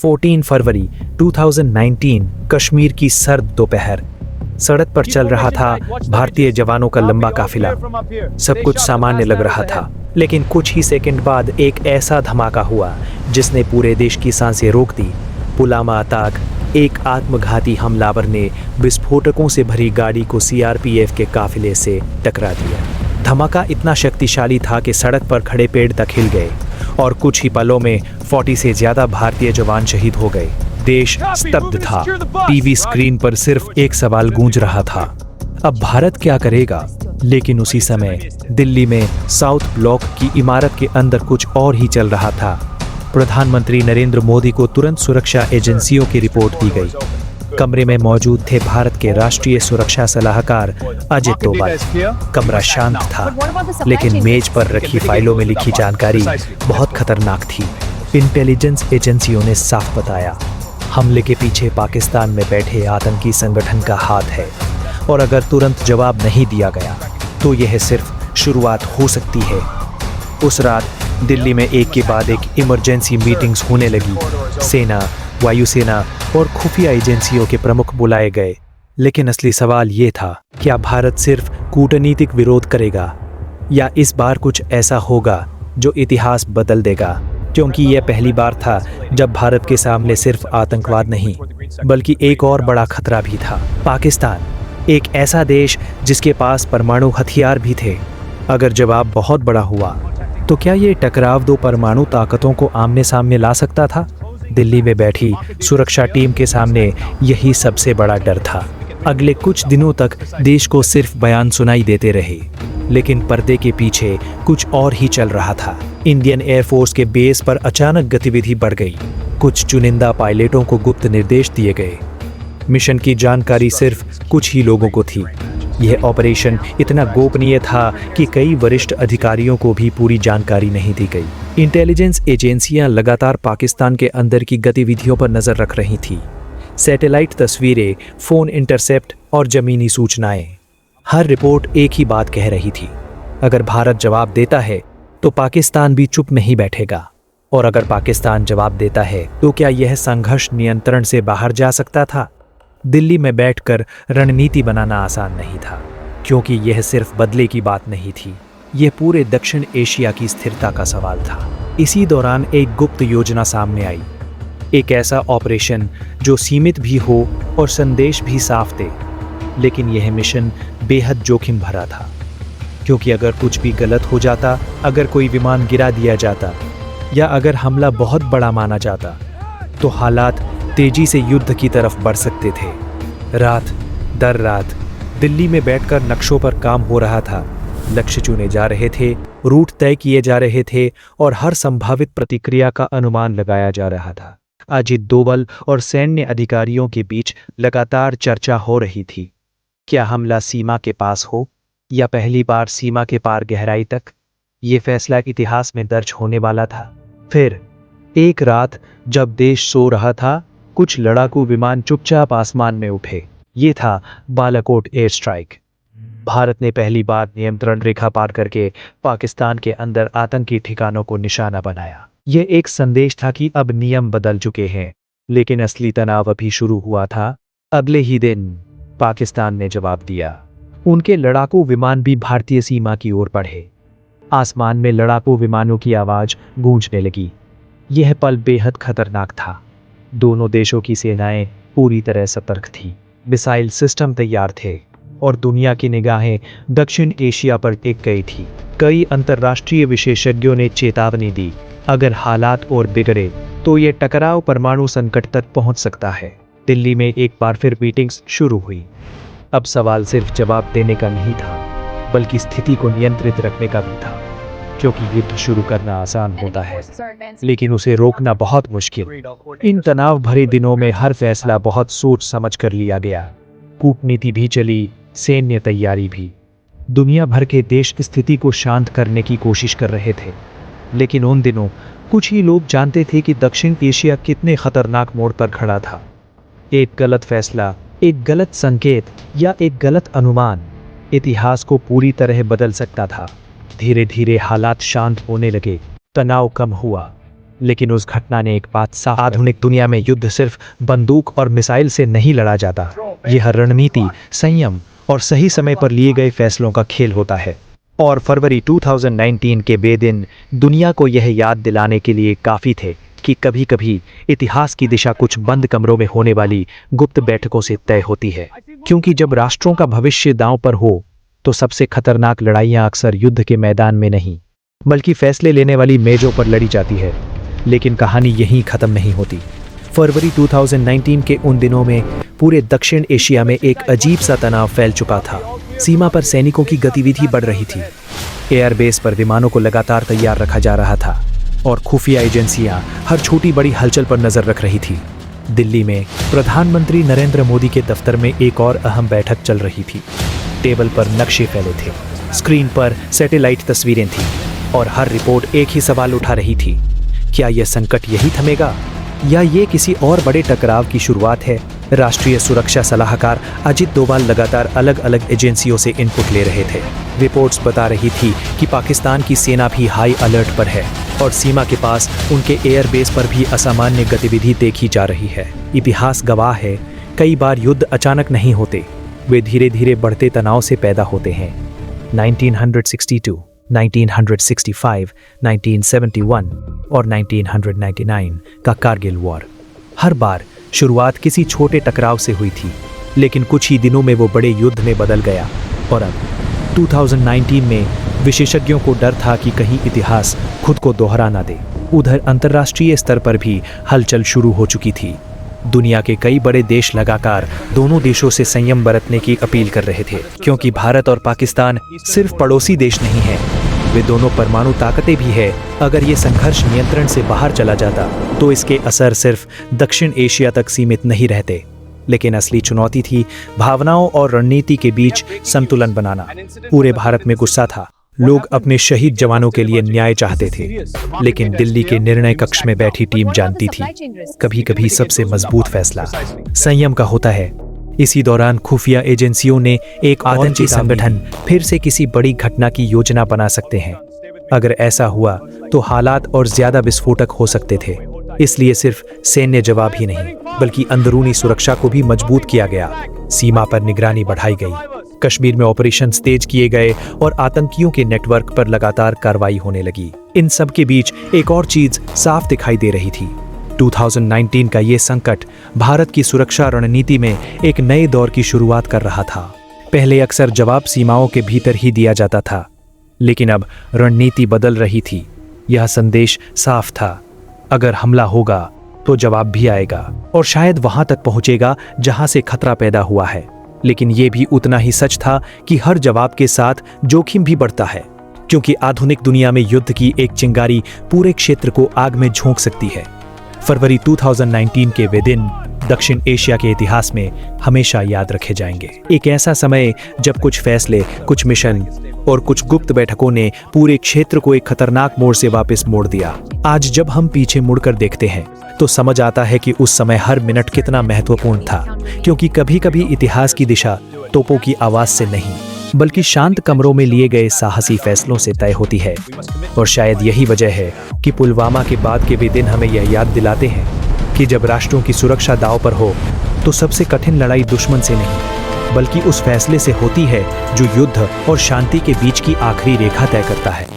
14 फरवरी 2019 कश्मीर की सर्द दोपहर। सड़क पर चल रहा था भारतीय जवानों का लंबा काफिला। सब कुछ सामान्य लग रहा था, लेकिन कुछ ही सेकंड बाद एक ऐसा धमाका हुआ जिसने पूरे देश की सांसें रोक दी। पुलवामा अटैक, एक आत्मघाती हमलावर ने विस्फोटकों से भरी गाड़ी को सीआरपीएफ के काफिले से टकरा दिया। धमाका इतना शक्तिशाली था कि सड़क पर खड़े पेड़ तक हिल गए और कुछ ही पलों में 40 से ज्यादा भारतीय जवान शहीद हो गए। देश स्तब्ध था। टीवी स्क्रीन पर सिर्फ एक सवाल गूंज रहा था, अब भारत क्या करेगा? लेकिन उसी समय दिल्ली में साउथ ब्लॉक की इमारत के अंदर कुछ और ही चल रहा था। प्रधानमंत्री नरेंद्र मोदी को तुरंत सुरक्षा एजेंसियों की रिपोर्ट दी गई। कमरे में मौजूद थे भारत के राष्ट्रीय सुरक्षा सलाहकार अजित डोभाल। कमरा शांत था, लेकिन मेज पर रखी फाइलों में लिखी जानकारी बहुत खतरनाक थी। इंटेलिजेंस एजेंसियों ने साफ बताया, हमले के पीछे पाकिस्तान में बैठे आतंकी संगठन का हाथ है और अगर तुरंत जवाब नहीं दिया गया तो यह सिर्फ शुरुआत हो सकती है। उस रात दिल्ली में एक के बाद एक इमरजेंसी मीटिंग्स होने लगी। सेना, वायुसेना और खुफिया एजेंसियों के प्रमुख बुलाए गए। लेकिन असली सवाल ये था, क्या भारत सिर्फ कूटनीतिक विरोध करेगा या इस बार कुछ ऐसा होगा जो इतिहास बदल देगा? क्योंकि यह पहली बार था जब भारत के सामने सिर्फ आतंकवाद नहीं, बल्कि एक और बड़ा खतरा भी था। पाकिस्तान, एक ऐसा देश जिसके पास परमाणु हथियार भी थे। अगर जवाब बहुत बड़ा हुआ तो क्या ये टकराव दो परमाणु ताकतों को आमने सामने ला सकता था? दिल्ली में बैठी सुरक्षा टीम के सामने यही सबसे बड़ा डर था। अगले कुछ दिनों तक देश को सिर्फ बयान सुनाई देते रहे, लेकिन पर्दे के पीछे कुछ और ही चल रहा था। इंडियन एयरफोर्स के बेस पर अचानक गतिविधि बढ़ गई। कुछ चुनिंदा पायलटों को गुप्त निर्देश दिए गए। मिशन की जानकारी सिर्फ कुछ ही लोगों को थी। यह ऑपरेशन इतना गोपनीय था कि कई वरिष्ठ अधिकारियों को भी पूरी जानकारी नहीं दी गई। इंटेलिजेंस एजेंसियां लगातार पाकिस्तान के अंदर की गतिविधियों पर नजर रख रही थी। सैटेलाइट तस्वीरें, फोन इंटरसेप्ट और जमीनी सूचनाएं, हर रिपोर्ट एक ही बात कह रही थी, अगर भारत जवाब देता है तो पाकिस्तान भी चुप नहीं बैठेगा, और अगर पाकिस्तान जवाब देता है तो क्या यह संघर्ष नियंत्रण से बाहर जा सकता था? दिल्ली में बैठकर रणनीति बनाना आसान नहीं था, क्योंकि यह सिर्फ बदले की बात नहीं थी, यह पूरे दक्षिण एशिया की स्थिरता का सवाल था। इसी दौरान एक गुप्त योजना सामने आई, एक ऐसा ऑपरेशन जो सीमित भी हो और संदेश भी साफ दे। लेकिन यह मिशन बेहद जोखिम भरा था, क्योंकि अगर कुछ भी गलत हो जाता, अगर कोई विमान गिरा दिया जाता या अगर हमला बहुत बड़ा माना जाता, तो हालात तेजी से युद्ध की तरफ बढ़ सकते थे। रात दर रात दिल्ली में बैठकर नक्शों पर काम हो रहा था। लक्ष्य चुने जा रहे थे, रूट तय किए जा रहे थे और हर संभावित प्रतिक्रिया का अनुमान लगाया जा रहा था। अजित डोभाल और सैन्य अधिकारियों के बीच लगातार चर्चा हो रही थी। क्या हमला सीमा के पास हो या पहली बार सीमा के पार गहराई तक? ये फैसला इतिहास में दर्ज होने वाला था। फिर एक रात जब देश सो रहा था, कुछ लड़ाकू विमान चुपचाप आसमान में उठे। ये था बालाकोट एयर स्ट्राइक। भारत ने पहली बार नियंत्रण रेखा पार करके पाकिस्तान के अंदर आतंकी ठिकानों को निशाना बनाया। यह एक संदेश था कि अब नियम बदल चुके हैं, लेकिन असली तनाव अभी शुरू हुआ था। अगले ही दिन पाकिस्तान ने जवाब दिया। उनके लड़ाकू विमान भी भारतीय सीमा की ओर बढ़े। आसमान में लड़ाकू विमानों की आवाज गूंजने लगी। यह पल बेहद खतरनाक था। दोनों देशों की सेनाएं पूरी तरह सतर्क थी। मिसाइल सिस्टम तैयार थे और दुनिया की निगाहें दक्षिण एशिया पर टिक गई थी। कई अंतर्राष्ट्रीय विशेषज्ञों ने चेतावनी दी, अगर हालात और बिगड़े तो ये टकराव परमाणु संकट तक पहुंच सकता है। दिल्ली में एक बार फिर मीटिंग्स शुरू हुई। अब सवाल सिर्फ जवाब देने का नहीं था, बल्कि स्थिति को नियंत्रित रखने का भी था, क्योंकि युद्ध शुरू करना आसान होता है, लेकिन उसे रोकना बहुत मुश्किल। इन तनाव भरे दिनों में हर फैसला बहुत सोच समझ कर लिया गया। कूटनीति भी चली, सैन्य तैयारी भी। दुनिया भर के देश स्थिति को शांत करने की कोशिश कर रहे थे, लेकिन उन दिनों कुछ ही लोग जानते थे कि दक्षिण एशिया कितने खतरनाक मोड़ पर खड़ा था। एक गलत फैसला, एक गलत संकेत या एक गलत अनुमान इतिहास को पूरी तरह बदल सकता था। धीरे धीरे हालात शांत होने लगे, तनाव कम हुआ, लेकिन उस घटना ने एक बात साफ, आधुनिक दुनिया में युद्ध सिर्फ बंदूक और मिसाइल से नहीं लड़ा जाता। यह रणनीति, संयम और सही समय पर लिए गए फैसलों का खेल होता है। और फरवरी 2019 के वे दिन दुनिया को यह याद दिलाने के लिए काफ़ी थे कि कभी कभी इतिहास की दिशा कुछ बंद कमरों में होने वाली गुप्त बैठकों से तय होती है। क्योंकि जब राष्ट्रों का भविष्य दांव पर हो तो सबसे खतरनाक लड़ाइयाँ अक्सर युद्ध के मैदान में नहीं बल्कि फैसले लेने वाली मेजों पर लड़ी जाती है। लेकिन कहानी यहीं ख़त्म नहीं होती। फरवरी 2019 के उन दिनों में पूरे दक्षिण एशिया में एक अजीब सा तनाव फैल चुका था। सीमा पर सैनिकों की गतिविधि बढ़ रही थी। एयरबेस पर विमानों को लगातार तैयार रखा जा रहा था और खुफिया एजेंसियां हर छोटी बड़ी हलचल पर नजर रख रही थी। दिल्ली में प्रधानमंत्री नरेंद्र मोदी के दफ्तर में एक और अहम बैठक चल रही थी। टेबल पर नक्शे फैले थे, स्क्रीन पर सैटेलाइट तस्वीरें थीं और हर रिपोर्ट एक ही सवाल उठा रही थी, क्या यह संकट यही थमेगा या ये किसी और बड़े टकराव की शुरुआत है? राष्ट्रीय सुरक्षा सलाहकार अजित डोभाल लगातार अलग अलग एजेंसियों से इनपुट ले रहे थे। रिपोर्ट्स बता रही थी कि पाकिस्तान की सेना भी हाई अलर्ट पर है और सीमा के पास उनके एयरबेस पर भी असामान्य गतिविधि देखी जा रही है। इतिहास गवाह है, कई बार युद्ध अचानक नहीं होते, वे धीरे धीरे बढ़ते तनाव से पैदा होते हैं। 1962, 1965, 1971 और 1999 का कारगिल वॉर। हर बार शुरुआत किसी छोटे टकराव से हुई थी, लेकिन कुछ ही दिनों में वो बड़े युद्ध में बदल गया। और अब 2019 में विशेषज्ञों को डर था कि कहीं इतिहास खुद को दोहरा ना दे। उधर अंतर्राष्ट्रीय स्तर पर भी हलचल शुरू हो चुकी थी। दुनिया के कई बड़े देश लगातार दोनों देशों से संयम बरतने की अपील कर रहे थे, क्योंकि भारत और पाकिस्तान सिर्फ पड़ोसी देश नहीं हैं, वे दोनों परमाणु ताकतें भी है। अगर ये संघर्ष नियंत्रण से बाहर चला जाता तो इसके असर सिर्फ दक्षिण एशिया तक सीमित नहीं रहते। लेकिन असली चुनौती थी भावनाओं और रणनीति के बीच संतुलन बनाना। पूरे भारत में गुस्सा था, लोग अपने शहीद जवानों के लिए न्याय चाहते थे, लेकिन दिल्ली के निर्णय कक्ष में बैठी टीम जानती थी कभी कभी सबसे मजबूत फैसला संयम का होता है। इसी दौरान खुफिया एजेंसियों ने एक आतंकी संगठन फिर से किसी बड़ी घटना की योजना बना सकते हैं। अगर ऐसा हुआ तो हालात और ज्यादा विस्फोटक हो सकते थे। इसलिए सिर्फ सैन्य जवाब ही नहीं बल्कि अंदरूनी सुरक्षा को भी मजबूत किया गया। सीमा पर निगरानी बढ़ाई गई, कश्मीर में ऑपरेशंस तेज किए गए और आतंकियों के नेटवर्क पर लगातार कार्रवाई होने लगी। इन सब के बीच एक और चीज साफ दिखाई दे रही थी। 2019 का ये संकट भारत की सुरक्षा रणनीति में एक नए दौर की शुरुआत कर रहा था। पहले अक्सर जवाब सीमाओं के भीतर ही दिया जाता था, लेकिन अब रणनीति बदल रही थी। यह संदेश साफ था, अगर हमला होगा तो जवाब भी आएगा और शायद वहां तक पहुंचेगा जहां से खतरा पैदा हुआ है। लेकिन यह भी उतना ही सच था कि हर जवाब के साथ जोखिम भी बढ़ता है, क्योंकि आधुनिक दुनिया में युद्ध की एक चिंगारी पूरे क्षेत्र को आग में झोंक सकती है। फरवरी 2019 के वे दिन दक्षिण एशिया के इतिहास में हमेशा याद रखे जाएंगे। एक ऐसा समय जब कुछ फैसले, कुछ मिशन और कुछ गुप्त बैठकों ने पूरे क्षेत्र को एक खतरनाक मोड़ से वापस मोड़ दिया। आज जब हम पीछे मुड़कर देखते हैं तो समझ आता है कि उस समय हर मिनट कितना महत्वपूर्ण था, क्योंकि कभी कभी इतिहास की दिशा तोपों की आवाज से नहीं बल्कि शांत कमरों में लिए गए साहसी फैसलों से तय होती है। और शायद यही वजह है कि पुलवामा के बाद के वे दिन हमें यह याद दिलाते हैं कि जब राष्ट्रों की सुरक्षा दांव पर हो तो सबसे कठिन लड़ाई दुश्मन से नहीं बल्कि उस फैसले से होती है जो युद्ध और शांति के बीच की आखिरी रेखा तय करता है।